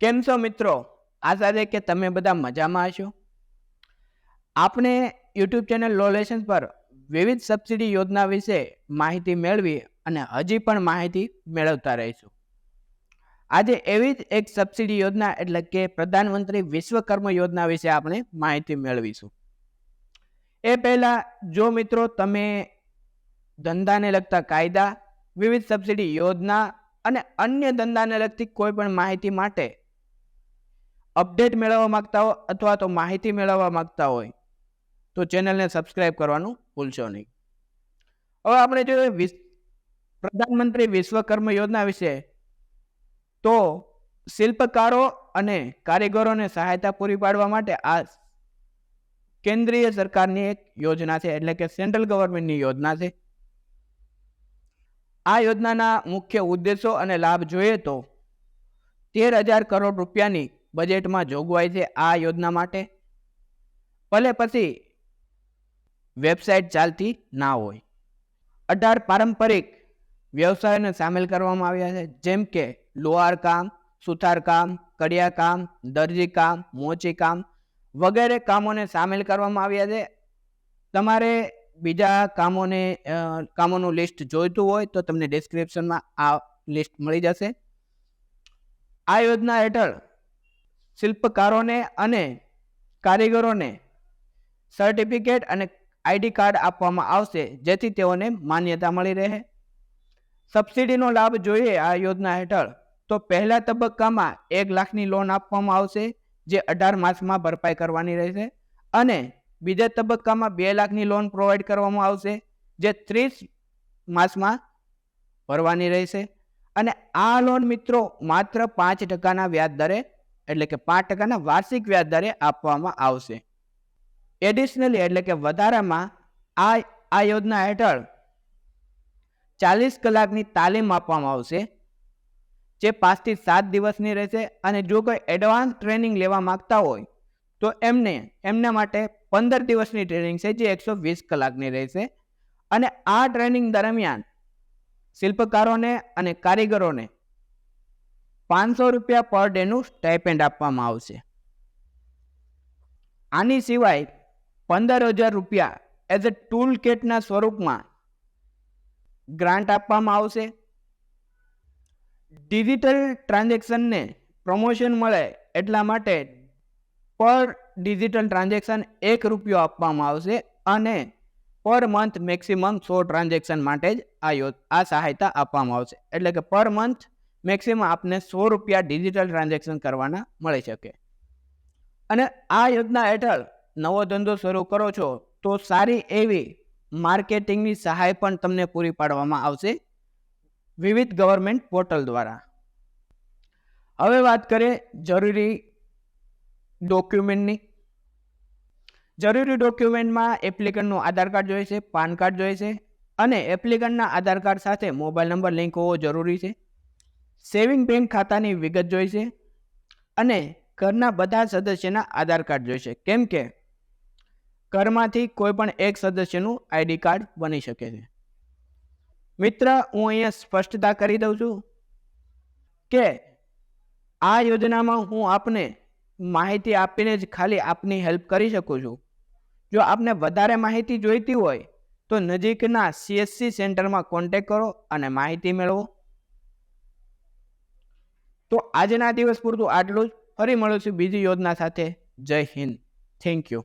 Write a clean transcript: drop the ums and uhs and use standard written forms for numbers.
કેમ છો મિત્રો? આશા છે કે તમે બધા મજામાં હશો. આપણે યુટ્યુબ ચેનલ લો લેસન્સ પર વિવિધ સબસિડી યોજના વિશે માહિતી મેળવી અને હજી પણ માહિતી મેળવતા રહીશું. આજે એવી જ એક સબસિડી યોજના એટલે કે પ્રધાનમંત્રી વિશ્વકર્મ યોજના વિશે આપણે માહિતી મેળવીશું. એ પહેલા જો મિત્રો તમે ધંધાને લગતા કાયદા, વિવિધ સબસિડી યોજના અને અન્ય ધંધાને લગતી કોઈ પણ માહિતી માટે અપડેટ મેળવવા માંગતા હો અથવા તો માહિતી મેળવવા માંગતા હોય તો ચેનલને સબસ્ક્રાઇબ કરવાનું ભૂલશો નહીં. હવે આપણે જોઈએ પ્રધાનમંત્રી વિશ્વકર્મ યોજના વિશે. તો શિલ્પકારો અને કારીગરોને સહાયતા પૂરી પાડવા માટે આ કેન્દ્રીય સરકારની એક યોજના છે, એટલે કે સેન્ટ્રલ ગવર્મેન્ટની યોજના છે. આ યોજનાના મુખ્ય ઉદ્દેશો અને લાભ જોઈએ તો 13,000 કરોડ રૂપિયાની બજેટમાં જોગવાઈ છે આ યોજના માટે. ભલે પછી વેબસાઇટ ચાલતી ના હોય. 18 પારંપરિક વ્યવસાયોને સામેલ કરવામાં આવ્યા છે, જેમ કે લોહાર કામ, સુથાર કામ, કડિયા કામ, દરજી કામ, મોચી કામ વગેરે કામોને સામેલ કરવામાં આવ્યા છે. તમારે બીજા કામોનું લિસ્ટ જોઈતું હોય તો તમને ડિસ્ક્રિપ્શનમાં આ લિસ્ટ મળી જશે. આ યોજના હેઠળ શિલ્પકારોને અને કારીગરોને સર્ટિફિકેટ અને આઈડી કાર્ડ આપવામાં આવશે, જેથી તેઓને માન્યતા મળી રહે. સબસિડીનો લાભ જોઈએ આ યોજના હેઠળ તો પહેલા તબક્કામાં 1 લાખની લોન આપવામાં આવશે, જે 18 માસમાં ભરપાઈ કરવાની રહેશે. અને બીજા તબક્કામાં 2 લાખની લોન પ્રોવાઈડ કરવામાં આવશે, જે 30 માસમાં ભરવાની રહેશે. અને આ લોન મિત્રો માત્ર 5% વ્યાજ દરે એટલે કે 5% વાર્ષિક વ્યાજ દરે આપવામાં આવશે. એડિશનલી એટલે કે વધારામાં આ યોજના હેઠળ 40 કલાકની તાલીમ આપવામાં આવશે, જે 5 થી 7 દિવસની રહેશે. અને જો કોઈ એડવાન્સ ટ્રેનિંગ લેવા માંગતા હોય તો એમના માટે 15 દિવસની ટ્રેનિંગ છે, જે 120 કલાકની રહેશે. અને આ ટ્રેનિંગ દરમિયાન શિલ્પકારોને અને કારીગરોને 500 રૂપિયા પર ડેનું સ્ટાઇપેન્ડ આપવામાં આવશે. આની સિવાય 15,000 રૂપિયા એઝ અ ટૂલ કિટના સ્વરૂપમાં ગ્રાન્ટ આપવામાં આવશે. ડિજિટલ ટ્રાન્ઝેક્શનને પ્રમોશન મળે એટલા માટે પર ડિજિટલ ટ્રાન્ઝેક્શન 1 રૂપિયો આપવામાં આવશે. અને પર મંથ મેક્સિમમ 100 ટ્રાન્ઝેક્શન માટે જ આ સહાયતા આપવામાં આવશે. એટલે કે પર મંથ મેક્સિમમ આપને 100 રૂપિયા ડિજિટલ ટ્રાન્ઝેક્શન કરવાના મળી શકે. અને આ યોજના હેઠળ નવો ધંધો શરૂ કરો છો તો સારી એવી માર્કેટિંગની સહાય પણ તમને પૂરી પાડવામાં આવશે વિવિધ ગવર્મેન્ટ પોર્ટલ દ્વારા. હવે વાત કરીએ જરૂરી ડોક્યુમેન્ટની. જરૂરી ડોક્યુમેન્ટમાં એપ્લિકન્ટનું આધાર કાર્ડ જોઈશે, પાન કાર્ડ જોઈશે અને એપ્લિકન્ટના આધાર કાર્ડ સાથે મોબાઈલ નંબર લિંક હોવો જરૂરી છે. સેવિંગ બેંક ખાતાની વિગત જોઈશે અને ઘરના બધા સદસ્યના આધાર કાર્ડ જોઈશે, કેમ કે ઘરમાંથી કોઈ પણ એક સદસ્યનું આઈડી કાર્ડ બની શકે છે. મિત્ર, હું અહીંયા સ્પષ્ટતા કરી દઉં છું કે આ યોજનામાં હું આપને માહિતી આપીને જ ખાલી આપની હેલ્પ કરી શકું છું. જો આપને વધારે માહિતી જોઈતી હોય તો નજીકના CSC સેન્ટરમાં કોન્ટેક્ટ કરો અને માહિતી મેળવો. તો આજના દિવસ પૂરતું આટલું જ. ફરી મળીશું બીજી યોજના સાથે. જય હિન્દ. Thank you.